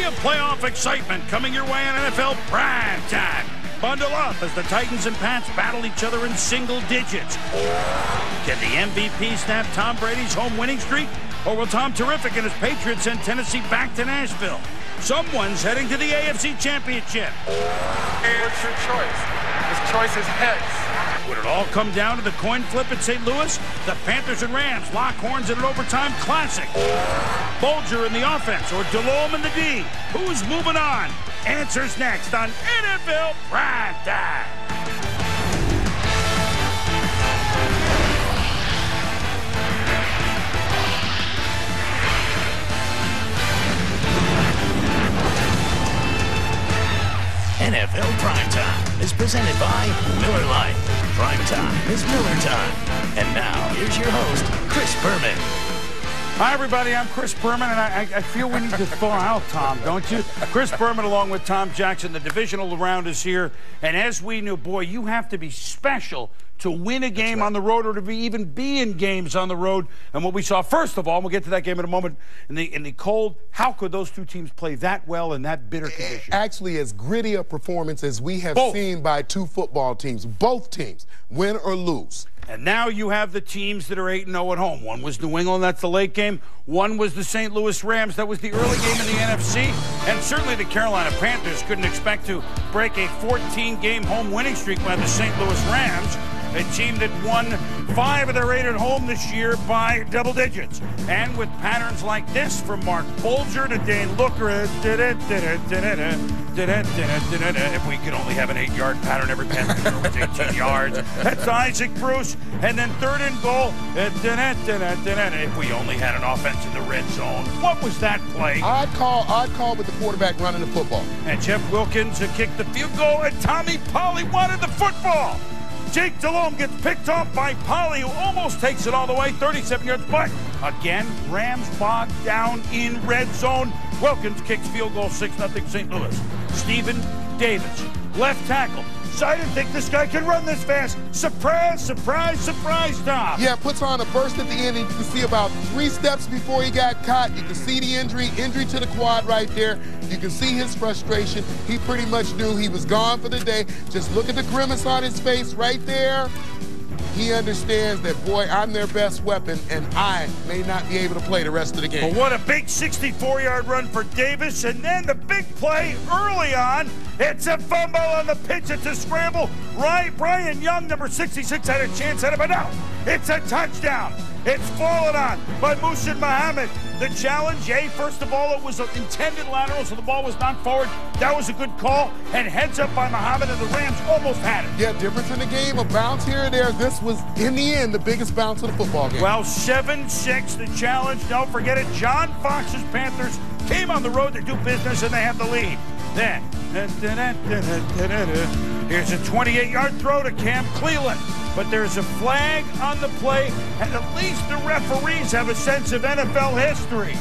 of playoff excitement coming your way on NFL Primetime. Bundle up as the Titans and Pats battle each other in single digits. Can the MVP snap Tom Brady's home winning streak? Or will Tom Terrific and his Patriots send Tennessee back to Nashville? Someone's heading to the AFC Championship. What's your choice? His choice is heads. Would it all come down to the coin flip at St. Louis? The Panthers and Rams lock horns in an overtime classic. Bulger in the offense or Delhomme in the D? Who's moving on? Answers next on NFL Primetime. NFL Primetime is presented by Miller Lite. Primetime is Miller time. And now, here's your host, Chris Berman. Hi, everybody. I'm Chris Berman, and I feel we need to thaw out Tom, don't you? Chris Berman along with Tom Jackson. The divisional round is here. And as we knew, boy, you have to be special to win a game on the road or to even be in games on the road. And what we saw, first of all, and we'll get to that game in a moment, in the cold, how could those two teams play that well in that bitter condition? Actually, as gritty a performance as we have seen by two football teams, both teams, win or lose. And now you have the teams that are 8-0 at home. One was New England, that's the late game. One was the St. Louis Rams, that was the early game in the NFC. And certainly the Carolina Panthers couldn't expect to break a 14-game home winning streak by the St. Louis Rams, a team that won 5 of their 8 at home this year by double digits. And with patterns like this from Mark Bulger to Dane Looker, if we could only have an 8-yard pattern, every Panther was 18 yards. That's Isaac Bruce. And then third and goal, if we only had an offense in the red zone. What was that play? I'd call with the quarterback running the football. And Jeff Wilkins kicked the field goal, and Tommy Polly wanted the football. Jake Delhomme gets picked off by Polly, who almost takes it all the way, 37 yards. But again, Rams bogged down in red zone. Wilkins kicks field goal, 6-0 St. Louis. Stephen Davis, left tackle. So I didn't think this guy could run this fast. Surprise, surprise, surprise, Tom. Yeah, puts on a burst at the end, and you can see about 3 steps before he got caught. You can see the injury to the quad right there. You can see his frustration. He pretty much knew he was gone for the day. Just look at the grimace on his face right there. He understands that, boy, I'm their best weapon, and I may not be able to play the rest of the game. Well, what a big 64-yard run for Davis, and then the big play early on. It's a fumble on the pitch. It's a scramble. Brian Young, number 66, had a chance at it, but no, it's a touchdown. It's fallen on by Muhsin Muhammad. The challenge, first of all, it was an intended lateral, so the ball was knocked forward. That was a good call, and heads up by Muhammad, and the Rams almost had it. Yeah, difference in the game, a bounce here and there. This was, in the end, the biggest bounce of the football game. Well, 7-6, the challenge. Don't forget it. John Fox's Panthers came on the road to do business, and they have the lead. Then, here's a 28-yard throw to Cam Cleland. But there's a flag on the play, and at least the referees have a sense of NFL history.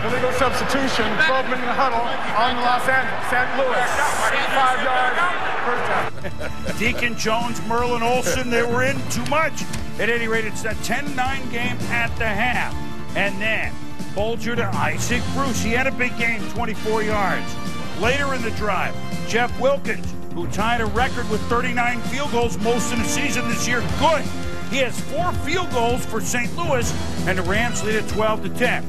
Illegal substitution, 12 men in the huddle on Los Angeles, St. Louis. 5 yards, first down. Deacon Jones, Merlin Olsen, they were in too much. At any rate, it's a 10-9 game at the half. And then Bulger to Isaac Bruce. He had a big game, 24 yards. Later in the drive, Jeff Wilkins, who tied a record with 39 field goals most in a season this year. Good. He has 4 field goals for St. Louis, and the Rams lead at 12-10.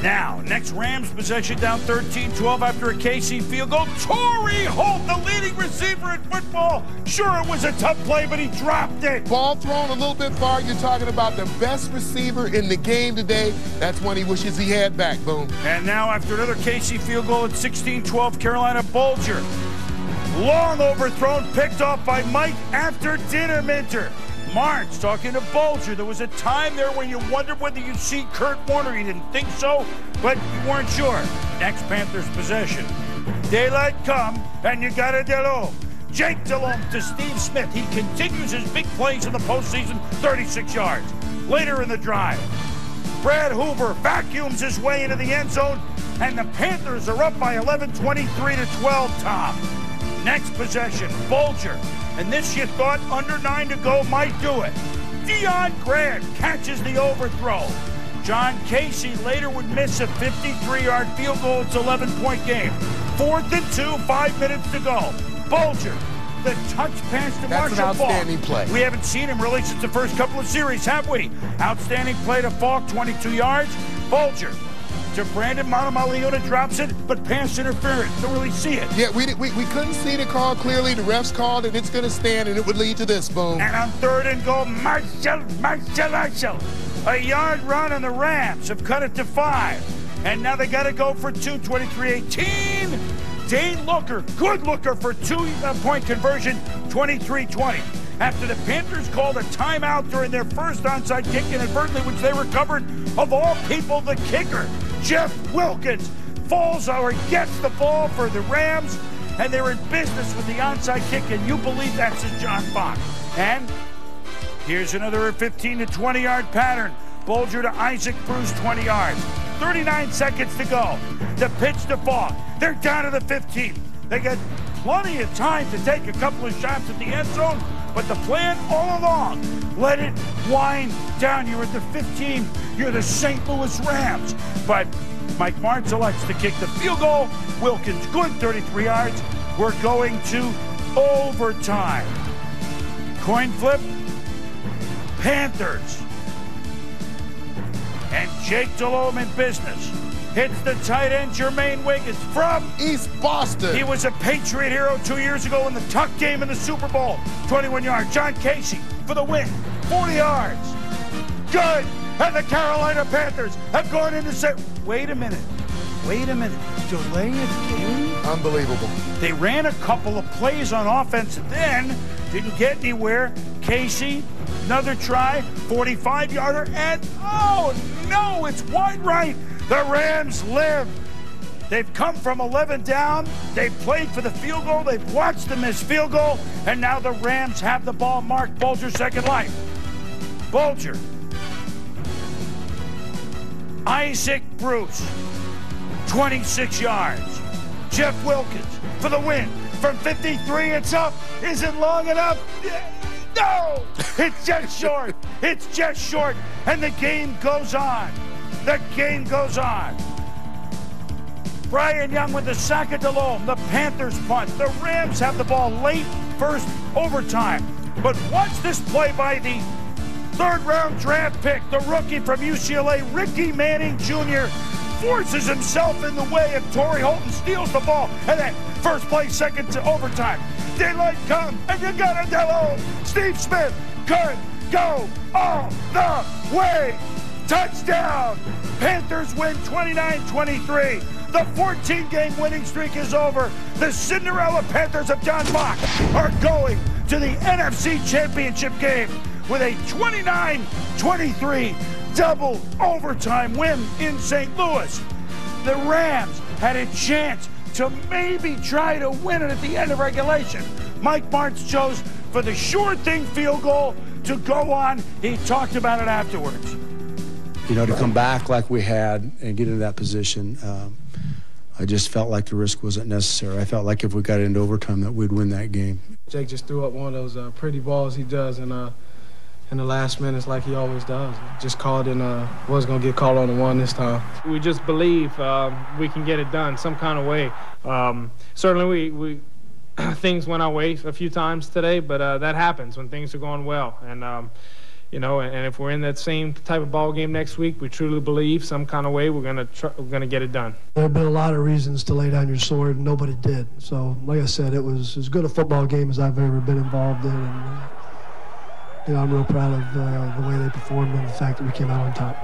Now, next Rams possession down 13-12 after a KC field goal. Torrey Holt, the leading receiver in football. Sure, it was a tough play, but he dropped it. Ball thrown a little bit far. You're talking about the best receiver in the game today. That's one he wishes he had back, Boom. And now after another KC field goal at 16-12, Carolina Bulger. Long overthrown, picked off by Mike after dinner Minter. March talking to Bulger. There was a time there when you wondered whether you'd see Kurt Warner. You didn't think so, but you weren't sure. Next Panthers possession. Daylight come, and you got a Delhomme. Jake Delhomme to Steve Smith. He continues his big plays in the postseason, 36 yards. Later in the drive, Brad Hoover vacuums his way into the end zone, and the Panthers are up by 11, 23-12, Tom. Next possession, Bulger. And this you thought under 9 to go might do it. Deion Grant catches the overthrow. John Casey later would miss a 53-yard field goal. It's an 11-point game. 4th and 2, 5 minutes to go. Bulger, the touch pass to Marshall Faulk. That's an outstanding play. We haven't seen him really since the first couple of series, have we? Outstanding play to Faulk, 22 yards. Bulger to Brandon Monomaliona, drops it, but pass interference. Don't really see it. Yeah, we couldn't see the call clearly. The refs called it. It's going to stand, and it would lead to this, boom. And on 3rd and goal, Marshall. A yard run, and the Rams have cut it to 5. And now they got to go for 2, 23-18. Dane Looker, good Looker for 2-point conversion, 23-20. After the Panthers called a timeout during their first onside kick inadvertently, which they recovered, of all people, the kicker, Jeff Wilkins, falls or gets the ball for the Rams, and they're in business with the onside kick, and you believe that's a John Fox. And here's another 15 to 20-yard pattern. Bulger to Isaac Bruce, 20 yards. 39 seconds to go. The pitch to Faulk. They're down to the 15. They got plenty of time to take a couple of shots at the end zone, but the plan all along, let it wind down. You're at the 15. You're the St. Louis Rams. But Mike Martz elects to kick the field goal. Wilkins good, 33 yards. We're going to overtime. Coin flip. Panthers. And Jake Delhomme in business. Hits the tight end, Jermaine Wiggins from East Boston. He was a Patriot hero 2 years ago in the tuck game in the Super Bowl. 21 yards. John Casey for the win. 40 yards. Good. And the Carolina Panthers have gone into Wait a minute. Delay of game? Unbelievable. They ran a couple of plays on offense and then didn't get anywhere. Casey, another try, 45-yarder, and oh no, it's wide right. The Rams live. They've come from 11 down. They've played for the field goal. They've watched the missed field goal, and now the Rams have the ball. Mark Bulger, second life. Bulger. Isaac Bruce, 26 yards. Jeff Wilkins for the win. From 53, it's up. Is it long enough? No! It's just short. It's just short. And the game goes on. The game goes on. Brian Young with the sack of Delhomme. The Panthers punt. The Rams have the ball late, first overtime. But watch this play by the third-round draft pick, the rookie from UCLA, Ricky Manning Jr., forces himself in the way of Torrey Holt and steals the ball. And then first play, second to overtime. Daylight come, and you got a Delhomme. Steve Smith could go all the way. Touchdown! Panthers win 29-23. The 14-game winning streak is over. The Cinderella Panthers of John Fox are going to the NFC Championship game with a 29-23 double overtime win in St. Louis. The Rams had a chance to maybe try to win it at the end of regulation. Mike Martz chose for the sure thing field goal to go on. He talked about it afterwards. You know, to come back like we had and get into that position, I just felt like the risk wasn't necessary. I felt like if we got into overtime that we'd win that game. Jake just threw up one of those pretty balls he does in the last minutes like he always does. Just called and was going to get called on the one this time. We just believe we can get it done some kind of way. Certainly we things went our way a few times today, but that happens when things are going well. And you know, and if we're in that same type of ball game next week, we truly believe some kind of way we're gonna get it done. There have been a lot of reasons to lay down your sword, and nobody did. So, like I said, it was as good a football game as I've ever been involved in. And, you know, I'm real proud of the way they performed and the fact that we came out on top.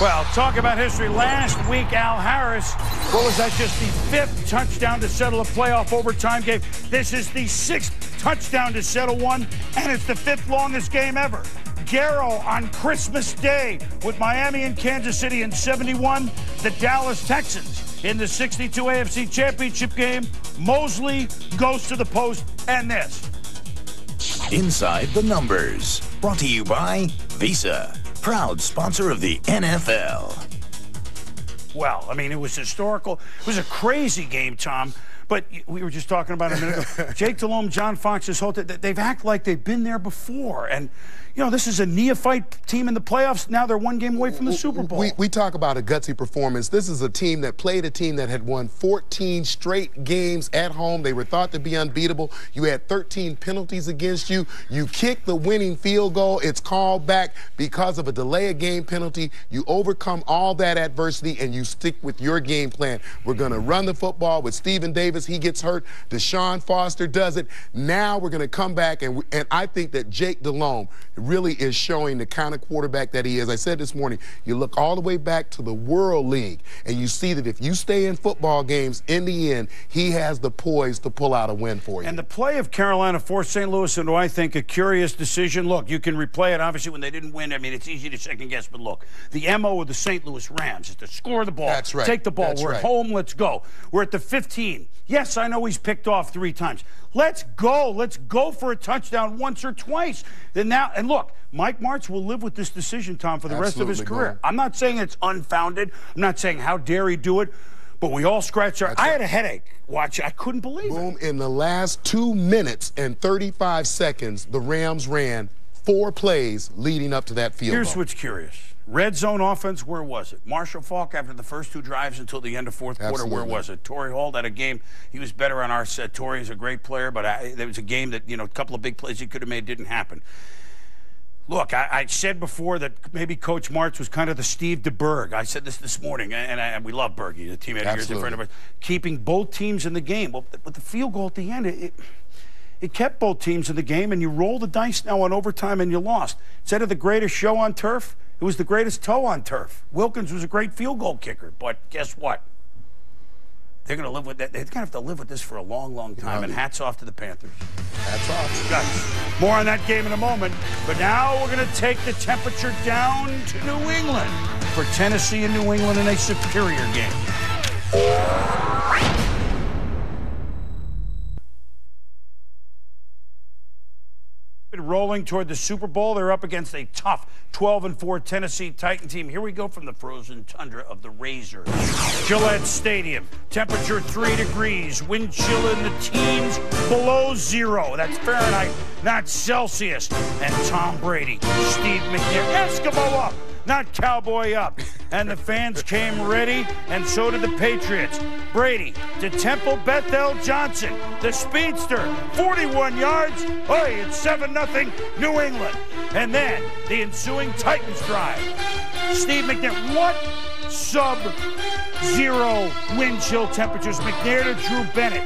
Well, talk about history. Last week, Al Harris, what was that, just the 5th touchdown to settle a playoff overtime game? This is the 6th touchdown to settle one, and it's the 5th longest game ever. Garrow on Christmas Day with Miami and Kansas City in 71. The Dallas Texans in the 62 AFC Championship game. Mosley goes to the post, and this. Inside the Numbers, brought to you by Visa, proud sponsor of the NFL. Well, I mean, it was historical. It was a crazy game, Tom. But we were just talking about a minute ago. Jake Delhomme, John Fox, this whole they've acted like they've been there before. And, you know, this is a neophyte team in the playoffs. Now they're one game away from the Super Bowl. We talk about a gutsy performance. This is a team that played a team that had won 14 straight games at home. They were thought to be unbeatable. You had 13 penalties against you. You kicked the winning field goal. It's called back because of a delay of game penalty. You overcome all that adversity, and you stick with your game plan. We're going to run the football with Stephen Davis. He gets hurt. Deshaun Foster does it. Now we're going to come back, and I think that Jake Delhomme really is showing the kind of quarterback that he is. I said this morning, you look all the way back to the World League, and you see that if you stay in football games, in the end, he has the poise to pull out a win for you. And the play of Carolina forced St. Louis into, I think, a curious decision. Look, you can replay it, obviously, when they didn't win. I mean, it's easy to second guess, but look, the MO of the St. Louis Rams is to score the ball. That's right. Take the ball. That's We're right. at home. Let's go. We're at the 15. Yes, I know he's picked off 3 times. Let's go. Let's go for a touchdown once or twice. Then now, and look, Mike Martz will live with this decision, Tom, for the rest of his career. Boom. I'm not saying it's unfounded. I'm not saying how dare he do it, but we all scratch our. I had a headache. Watch, I couldn't believe it. Boom, in the last 2 minutes and 35 seconds, the Rams ran 4 plays leading up to that field goal. Here's what's curious. Red zone offense, where was it? Marshall Faulk, after the first 2 drives until the end of fourth quarter, where was it? Torrey Holt had a game. He was better on our set. Torrey's a great player, but there was a game that, you know, a couple of big plays he could have made didn't happen. Look, I said before that maybe Coach Martz was kind of the Steve DeBerg. I said this morning, and we love Bergie, the teammate of yours, a friend of ours, keeping both teams in the game. Well, with the field goal at the end, it kept both teams in the game, and you roll the dice now on overtime, and you lost. Instead of the greatest show on turf, it was the greatest toe on turf. Wilkins was a great field goal kicker, but guess what? They're going to live with that. They're going to have to live with this for a long, long time, and hats off to the Panthers. Hats off. Guys, more on that game in a moment, but now we're going to take the temperature down to New England for Tennessee and New England in a superior game. Rolling toward the Super Bowl. They're up against a tough 12-4 Tennessee Titan team. Here we go from the frozen tundra of the Razor. Gillette Stadium. Temperature 3 degrees. Wind chill in the teens below 0. That's Fahrenheit, not Celsius. And Tom Brady, Steve McNair, Eskimo up, not cowboy up. And the fans came ready, and so did the Patriots. Brady to Temple Bethel Johnson, the speedster, 41 yards. Hey, it's 7-0 New England. And then the ensuing Titans drive. Steve McNair, what sub-zero wind chill temperatures? McNair to Drew Bennett.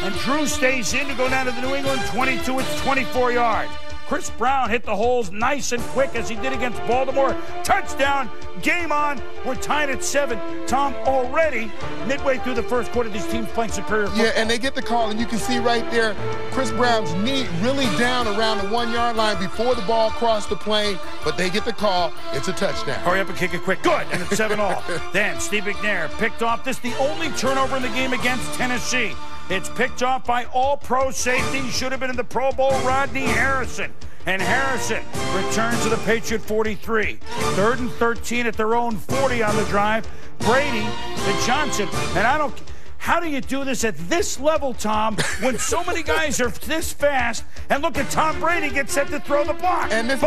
And Drew stays in to go down to the New England 22. It's 24 yards. Chris Brown hit the holes nice and quick as he did against Baltimore. Touchdown, game on. We're tied at 7. Tom, already midway through the first quarter, these teams playing superior football. Yeah, and they get the call, and you can see right there, Chris Brown's knee really down around the 1-yard line before the ball crossed the plane, but they get the call. It's a touchdown. Hurry up and kick it quick. Good, and it's 7-all. Then Steve McNair picked off this, the only turnover in the game against Tennessee. It's picked off by all-pro safety. Should have been in the Pro Bowl, Rodney Harrison. And Harrison returns to the Patriot 43. 3rd and 13 at their own 40 on the drive. Brady to Johnson. And how do you do this at this level, Tom, when so many guys are this fast? And look at Tom Brady get set to throw the block. And this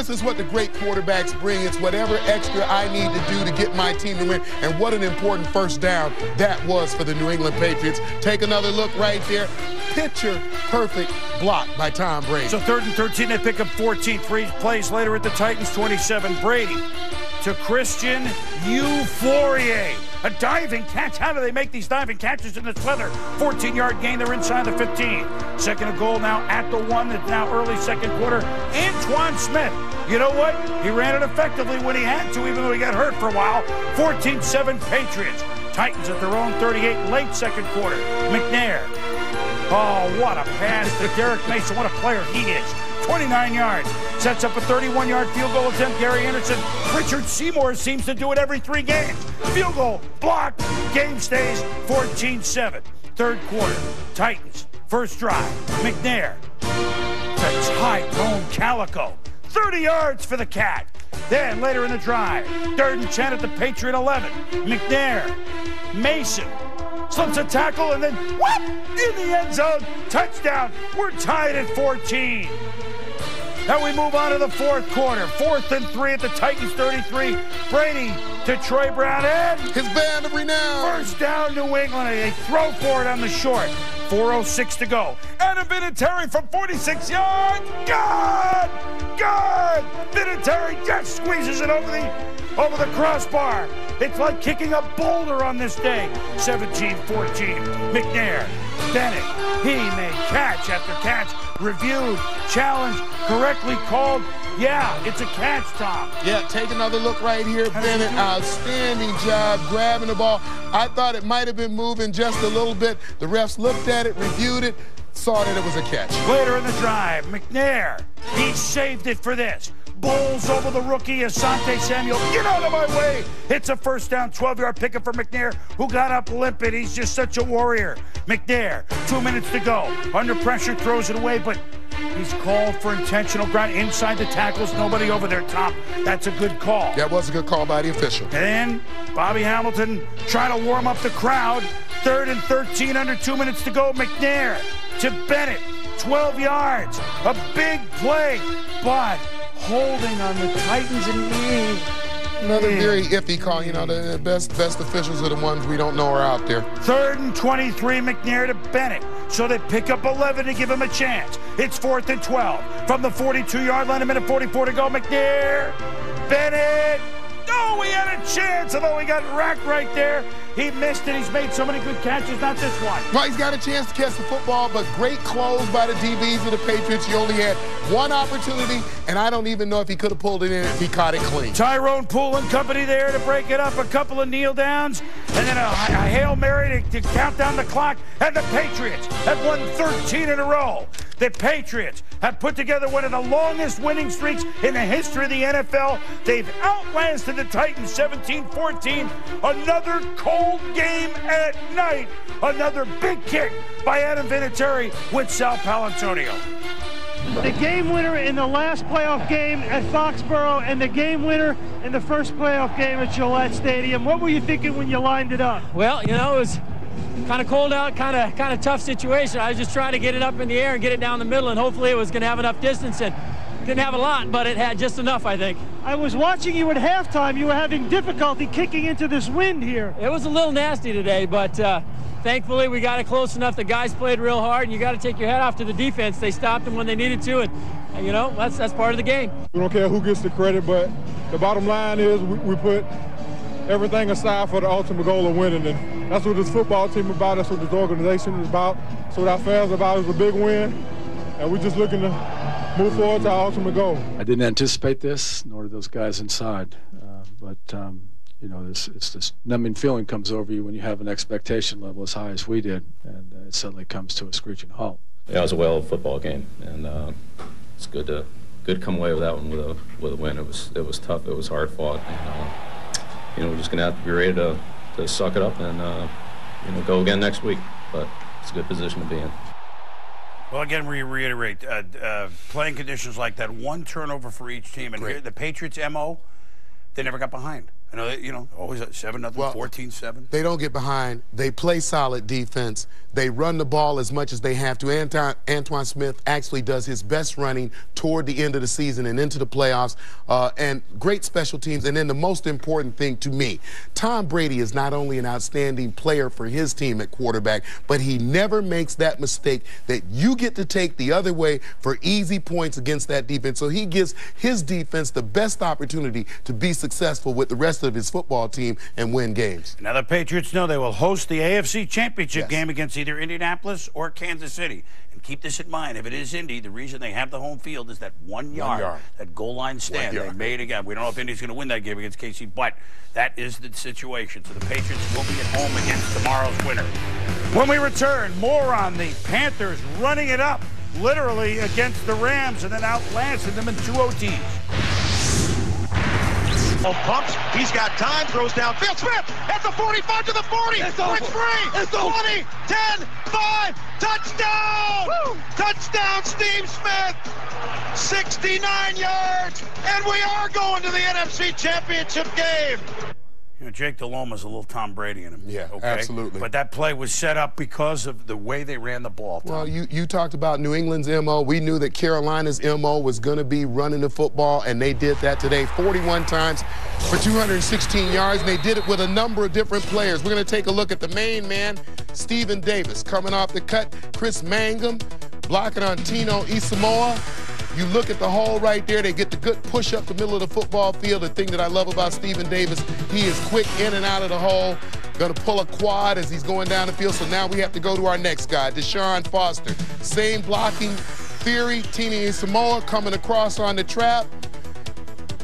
is what the great quarterbacks bring. It's whatever extra I need to do to get my team to win. And what an important first down that was for the New England Patriots. Take another look right there. Picture perfect block by Tom Brady. So 3rd and 13, they pick up 14. 3 plays later at the Titans 27. Brady to Christian Fourier. A diving catch. How do they make these diving catches in this weather? 14-yard gain. They're inside the 15. Second and goal now at the 1. It's now early second quarter. Antoine Smith. You know what? He ran it effectively when he had to, even though he got hurt for a while. 14-7 Patriots. Titans at their own 38 late second quarter. McNair. Oh, what a pass to Derek Mason. What a player he is. 29 yards. Sets up a 31-yard field goal attempt. Gary Anderson. Richard Seymour seems to do it every 3 games. Field goal. Blocked. Game stays 14-7. Third quarter. Titans. First drive. McNair. To Tyrone Calico. 30 yards for the Cat. Then later in the drive. 3rd and 10 at the Patriot 11. McNair. Mason. slips a tackle, and then whoop, in the end zone, touchdown. We're tied at 14. Now we move on to the fourth quarter. 4th and 3 at the Titans 33. Brady to Troy Brown, and his band of renown. First down, New England. They throw for it on the short. 4:06 to go. Adam Vinatieri from 46 yards. God! Vinatieri just squeezes it over the crossbar. It's like kicking a boulder on this day. 17-14. McNair, Bennett, he made catch after catch. Reviewed, challenged, correctly called. Yeah, it's a catch, Tom. Yeah, take another look right here, Bennett. Outstanding job grabbing the ball. I thought it might have been moving just a little bit. The refs looked at it, reviewed it, saw that it was a catch. Later in the drive, McNair, he saved it for this. Bowls over the rookie, Asante Samuel. Get out of my way. It's a first down, 12-yard pickup for McNair, who got up limping. He's just such a warrior. McNair, 2 minutes to go. Under pressure, throws it away, but he's called for intentional ground inside the tackles. Nobody over there, Tom. That's a good call. That was a good call by the official. And then Bobby Hamilton trying to warm up the crowd. 3rd and 13, under 2 minutes to go. McNair to Bennett, 12 yards. A big play, but holding on the Titans and me. Another very iffy call. You know, the best officials are the ones we don't know are out there. 3rd and 23, McNair to Bennett. So they pick up 11 to give him a chance. It's 4th and 12. From the 42-yard line, 1:44 to go. McNair, Bennett. Oh, he had a chance, although he got racked right there. He missed it. He's made so many good catches, not this one. Well, he's got a chance to catch the football, but great close by the DBs of the Patriots. He only had one opportunity, and I don't even know if he could have pulled it in if he caught it clean. Tyrone Poole and company there to break it up. A couple of kneel downs, and then a Hail Mary to count down the clock. And the Patriots have won 13 in a row. The Patriots have put together one of the longest winning streaks in the history of the NFL. They've outlasted the Titans 17-14. Another cold game at night. Another big kick by Adam Vinatieri with Sal Paolantonio. The game winner in the last playoff game at Foxborough and the game winner in the first playoff game at Gillette Stadium. What were you thinking when you lined it up? Well, you know, it was kind of cold out, kind of tough situation. I was just trying to get it up in the air and get it down the middle, and hopefully it was going to have enough distance. And didn't have a lot, but it had just enough, I think. I was watching you at halftime. You were having difficulty kicking into this wind here. It was a little nasty today, but thankfully we got it close enough. The guys played real hard, and you got to take your hat off to the defense. They stopped them when they needed to, and you know, that's part of the game. We don't care who gets the credit, but the bottom line is we put everything aside for the ultimate goal of winning, and that's what this football team is about. That's what this organization is about. That's what our fans are about. It's a big win, and we're just looking to move forward to our ultimate goal. I didn't anticipate this, nor did those guys inside. But you know, it's this numbing feeling comes over you when you have an expectation level as high as we did, and it suddenly comes to a screeching halt. Yeah, it was a well football game, and it's good to come away with that one with a win. It was tough. It was hard fought, and you know, we're just gonna have to be ready to suck it up and you know, go again next week. But it's a good position to be in. Well, again, we reiterate, playing conditions like that, one turnover for each team. And here, the Patriots' MO, they never got behind. I know, you know, always 7-0, 14-7. They don't get behind. They play solid defense. They run the ball as much as they have to. Antoine Smith actually does his best running toward the end of the season and into the playoffs. And great special teams. And then the most important thing to me, Tom Brady is not only an outstanding player for his team at quarterback, but he never makes that mistake that you get to take the other way for easy points against that defense. So he gives his defense the best opportunity to be successful with the rest of his football team and win games. Now the Patriots know they will host the AFC Championship game against either Indianapolis or Kansas City. And keep this in mind, if it is Indy, the reason they have the home field is that 1 yard, that goal line stand they made again. We don't know if Indy's going to win that game against KC, but that is the situation. So the Patriots will be at home against tomorrow's winner. When we return, more on the Panthers running it up, literally against the Rams, and then outlasting them in 2 OTs. Pumps, he's got time, throws downfield. Smith at the 45 to the 40. It's free. It's 20, 10, 5, touchdown! Woo! Touchdown, Steve Smith! 69 yards, and we are going to the NFC Championship game. You know, Jake Delhomme is a little Tom Brady in him. Yeah, okay? absolutely. But that play was set up because of the way they ran the ball, Tom. Well, you talked about New England's MO. We knew that Carolina's MO was going to be running the football, and they did that today 41 times for 216 yards, and they did it with a number of different players. We're going to take a look at the main man, Stephen Davis, coming off the cut. Chris Mangum blocking on Tino Isamoah. You look at the hole right there, they get the good push up the middle of the football field. The thing that I love about Stephen Davis, he is quick in and out of the hole. Going to pull a quad as he's going down the field. So now we have to go to our next guy, Deshaun Foster. Same blocking theory. Tino Isamoah coming across on the trap.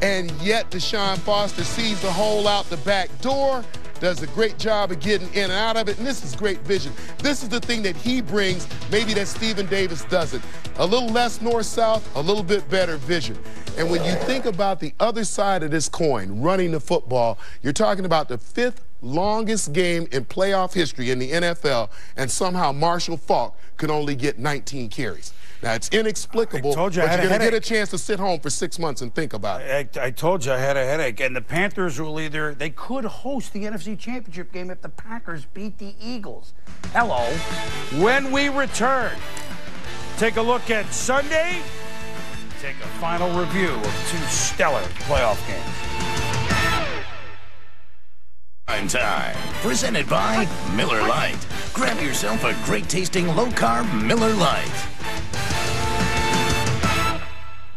And yet Deshaun Foster sees the hole out the back door, does a great job of getting in and out of it, and this is great vision. This is the thing that he brings, maybe that Stephen Davis doesn't. A little less north-south, a little bit better vision. And when you think about the other side of this coin, running the football, you're talking about the 5th longest game in playoff history in the NFL, and somehow Marshall Faulk could only get 19 carries. Now, it's inexplicable, but you're going to get a chance to sit home for 6 months and think about it. I told you I had a headache. And the Panthers will they could host the NFC Championship game if the Packers beat the Eagles. Hello. When we return, take a look at Sunday, take a final review of 2 stellar playoff games. Prime Time, presented by Miller Lite. Grab yourself a great-tasting low-carb Miller Lite.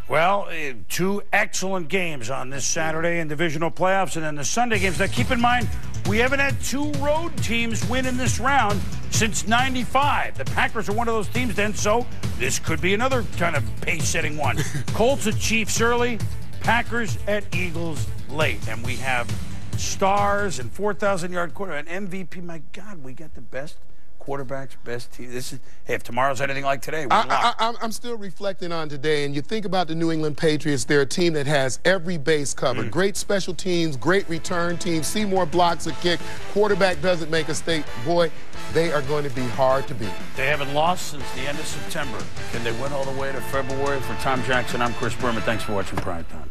Well, 2 excellent games on this Saturday in divisional playoffs, and then the Sunday games. Now, keep in mind, we haven't had 2 road teams win in this round since '95. The Packers are one of those teams then, so this could be another kind of pace-setting one. Colts at Chiefs early, Packers at Eagles late, and we have stars and 4,000-yard quarterback, an MVP. My God, we got the best quarterbacks, best team. This is, hey, if tomorrow's anything like today, I'm still reflecting on today, and you think about the New England Patriots. They're a team that has every base covered. Great special teams, great return teams. See more blocks a kick. Quarterback doesn't make a mistake. Boy, they are going to be hard to beat. They haven't lost since the end of September. Can they win all the way to February? For Tom Jackson, I'm Chris Berman. Thanks for watching Primetime.